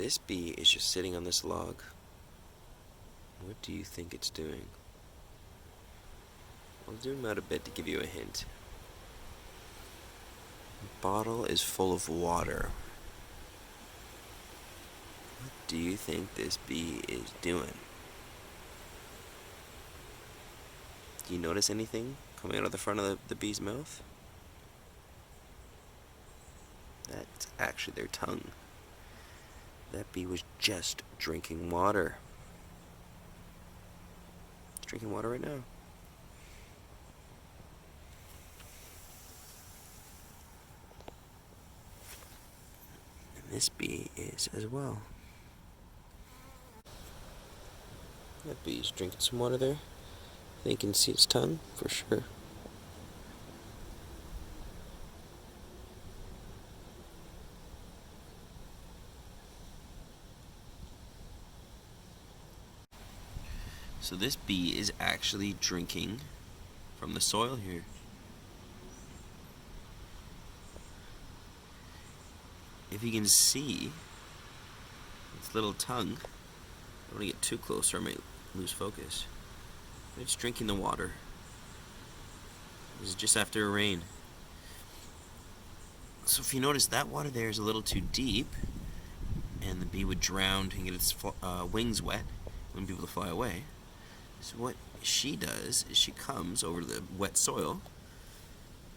This bee is just sitting on this log. What do you think it's doing? I'll zoom out a bit to give you a hint. The bottle is full of water. What do you think this bee is doing? Do you notice anything coming out of the front of the bee's mouth? That's actually their tongue. That bee was just drinking water. It's drinking water right now. And this bee is as well. That bee's drinking some water there. I think you can see its tongue for sure. So this bee is actually drinking from the soil here. If you can see its little tongue, I don't want to get too close or I might lose focus. It's drinking the water. This is just after a rain. So if you notice, that water there is a little too deep, and the bee would drown and get its wings wet, wouldn't be able to fly away. So what she does is she comes over to the wet soil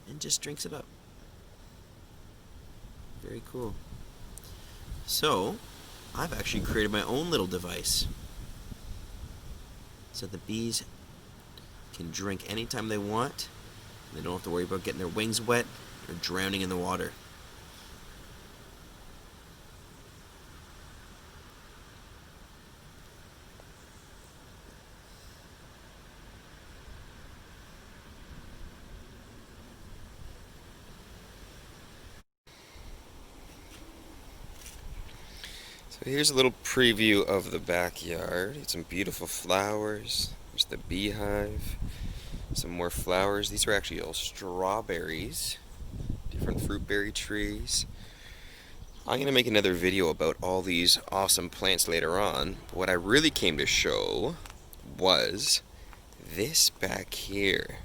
and just drinks it up. Very cool. So I've actually created my own little device so the bees can drink anytime they want. They don't have to worry about getting their wings wet or drowning in the water. So here's a little preview of the backyard. It's some beautiful flowers. There's the beehive. Some more flowers. These are actually all strawberries. Different fruit berry trees. I'm going to make another video about all these awesome plants later on. But what I really came to show was this back here.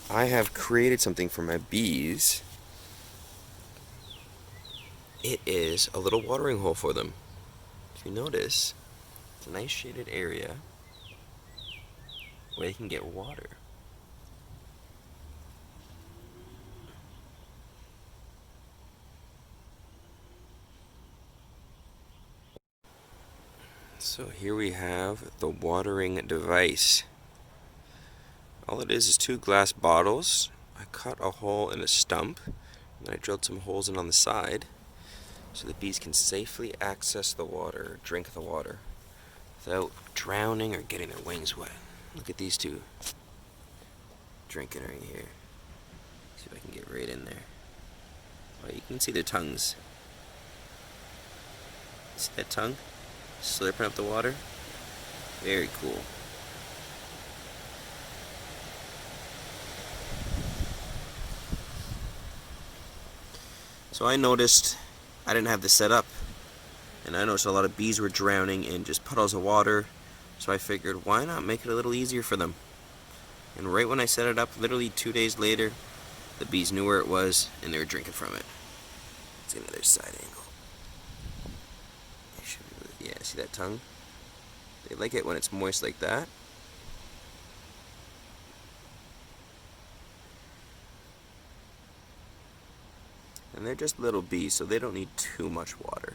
I have created something for my bees. It is a little watering hole for them. If you notice, it's a nice shaded area where they can get water. So here we have the watering device. All it is two glass bottles. I cut a hole in a stump, and then I drilled some holes in on the side so the bees can safely access the water, drink the water, without drowning or getting their wings wet. Look at these two drinking right here. See if I can get right in there. Oh, you can see their tongues. See that tongue? Slurping up the water? Very cool. So I noticed I didn't have this set up, and I noticed a lot of bees were drowning in just puddles of water, so I figured why not make it a little easier for them. And right when I set it up, literally 2 days later, the bees knew where it was and they were drinking from it. Let's get another side angle. Yeah, see that tongue? They like it when it's moist like that. And they're just little bees, so they don't need too much water.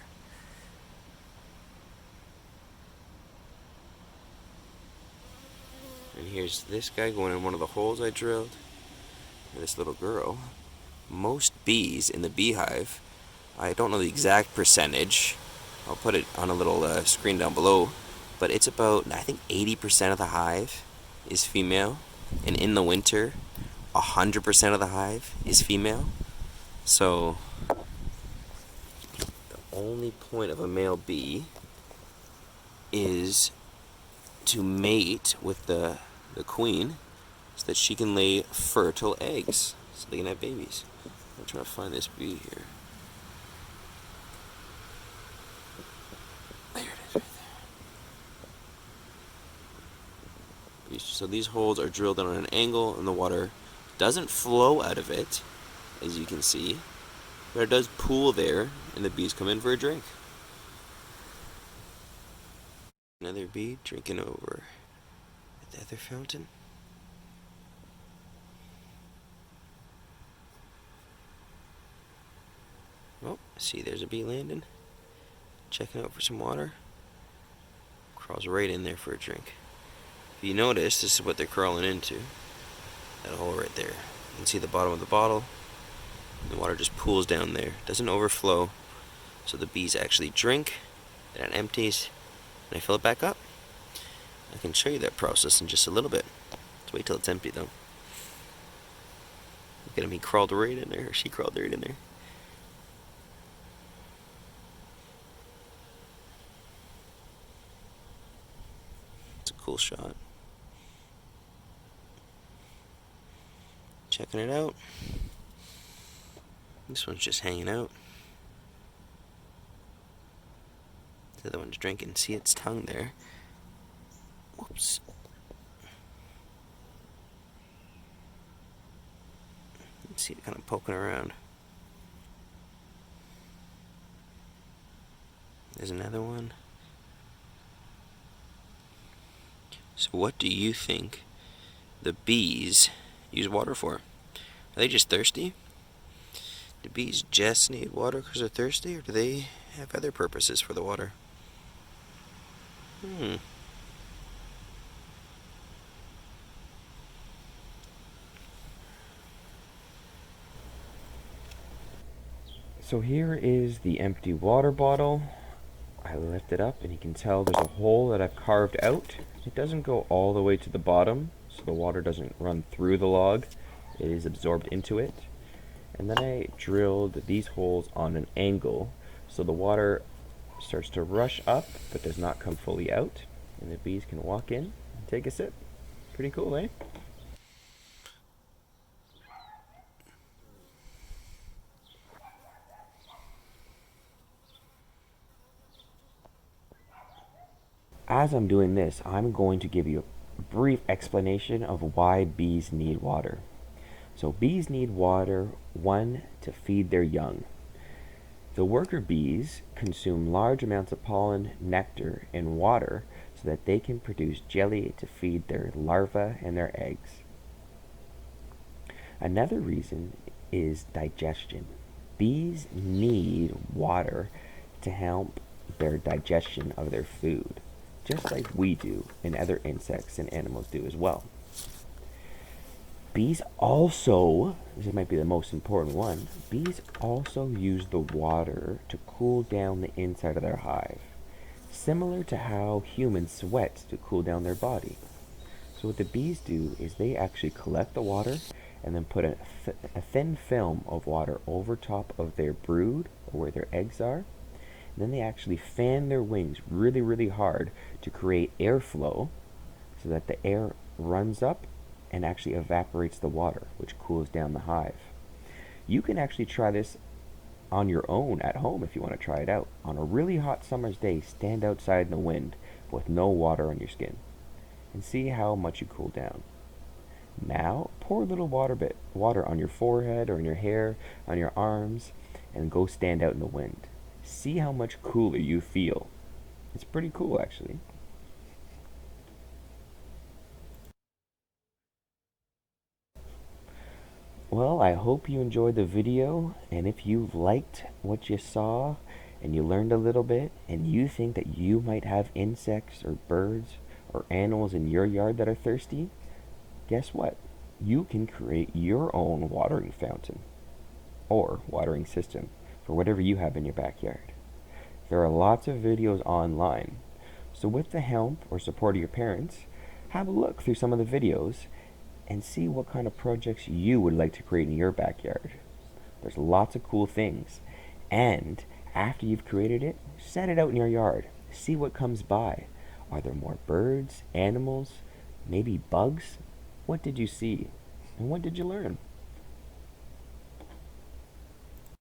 And here's this guy going in one of the holes I drilled. And this little girl. Most bees in the beehive, I don't know the exact percentage. I'll put it on a little screen down below. But it's about, I think 80% of the hive is female. And in the winter, 100% of the hive is female. So, the only point of a male bee is to mate with the queen so that she can lay fertile eggs so they can have babies. I'm trying to find this bee here. There it is, right there. So these holes are drilled in on an angle, and the water doesn't flow out of it, as you can see, but it does pool there, and the bees come in for a drink. Another bee drinking over at the other fountain. Oh, see, there's a bee landing, checking out for some water. Crawls right in there for a drink. If you notice, this is what they're crawling into. That hole right there. You can see the bottom of the bottle. The water just pools down there. Doesn't overflow. So the bees actually drink. Then it empties. And I fill it back up. I can show you that process in just a little bit. Let's wait till it's empty though. Look at him, he crawled right in there. Or she crawled right in there. It's a cool shot. Checking it out. This one's just hanging out. The other one's drinking. See its tongue there. Whoops. You can see it kind of poking around. There's another one. So what do you think the bees use water for? Are they just thirsty? Do bees just need water because they're thirsty, or do they have other purposes for the water? So here is the empty water bottle. I lift it up and you can tell there's a hole that I've carved out. It doesn't go all the way to the bottom, so the water doesn't run through the log. It is absorbed into it. And then I drilled these holes on an angle so the water starts to rush up but does not come fully out, and the bees can walk in and take a sip. Pretty cool, eh? As I'm doing this, I'm going to give you a brief explanation of why bees need water. So bees need water, one, to feed their young. The worker bees consume large amounts of pollen, nectar, and water so that they can produce jelly to feed their larvae and their eggs. Another reason is digestion. Bees need water to help their digestion of their food, just like we do and other insects and animals do as well. Bees also, this might be the most important one, bees also use the water to cool down the inside of their hive, similar to how humans sweat to cool down their body. So what the bees do is they actually collect the water and then put a thin film of water over top of their brood, or where their eggs are. And then they actually fan their wings really, really hard to create airflow so that the air runs up and actually evaporates the water, which cools down the hive. You can actually try this on your own at home if you want to try it out. On a really hot summer's day, stand outside in the wind with no water on your skin and see how much you cool down. Now, pour a little water on your forehead or in your hair, on your arms, and go stand out in the wind. See how much cooler you feel. It's pretty cool, actually. Well, I hope you enjoyed the video, and if you liked what you saw and you learned a little bit and you think that you might have insects or birds or animals in your yard that are thirsty, guess what? You can create your own watering fountain or watering system for whatever you have in your backyard. There are lots of videos online, so with the help or support of your parents, have a look through some of the videos and see what kind of projects you would like to create in your backyard. There's lots of cool things. And after you've created it, set it out in your yard. See what comes by. Are there more birds, animals, maybe bugs? What did you see? And what did you learn?